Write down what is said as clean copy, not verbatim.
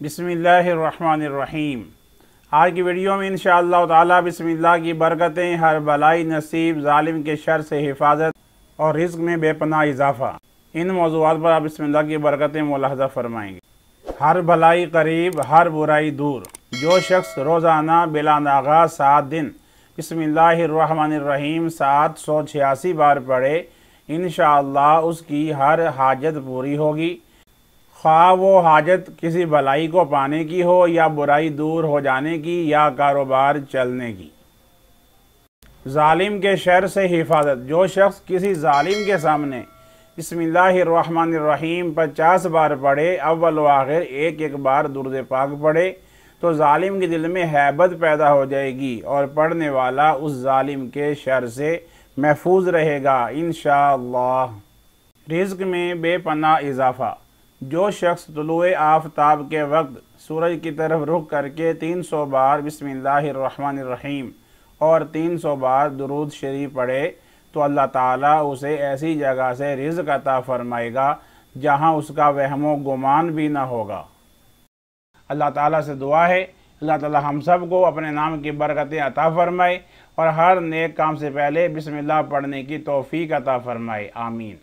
बिस्मिल्लाहिर्रहमानिर्रहीम। आज की वीडियो में इंशाअल्लाह ताला बिस्मिल्लाह की बरकतें, हर भलाई नसीब, जालिम के शर से हिफाजत और रिज़्क़ में बेपनाह इजाफ़ा, इन मौज़ूआत पर आप बिस्मिल्लाह की बरकतें मुलाहज़ा फरमाएंगे। हर भलाई करीब, हर बुराई दूर। जो शख्स रोज़ाना बिला नागा 7 दिन बिस्मिल्लाहिर्रहमानिर्रहीम 786 बार पढ़े, इंशाअल्लाह उसकी हर हाजत पूरी होगी। ख्वाह वो हाजत किसी भलाई को पाने की हो, या बुराई दूर हो जाने की, या कारोबार चलने की। जालिम के शर से हिफाजत। जो शख्स किसी जालिम के सामने बिस्मिल्लाहिर्रहमानिर्रहीम 50 बार पढ़े, अव्वल व आखिर एक एक बार दुरूद पाक पढ़े, तो जालिम के दिल में हैबत पैदा हो जाएगी और पढ़ने वाला उस जालिम के शर से महफूज रहेगा इंशाअल्लाह। रिज़्क़ में बेपनाह इजाफ़ा। जो शख्स तुलुए आफ़ताब के वक्त सूरज की तरफ रुख करके 300 बार बिस्मिल्लाहिर्रहमानिर्रहीम और 300 बार दुरूद शरीफ पढ़े, तो अल्लाह ताला उसे ऐसी जगह से रिज़्क़ अता फरमाएगा जहां उसका वहमो गुमान भी ना होगा। अल्लाह ताला से दुआ है, अल्लाह ताला हम सब को अपने नाम की बरकतें अता फरमाए और हर नेक काम से पहले बिस्मिल्लाह पढ़ने की तौफ़ीक अता फरमाए। आमीन।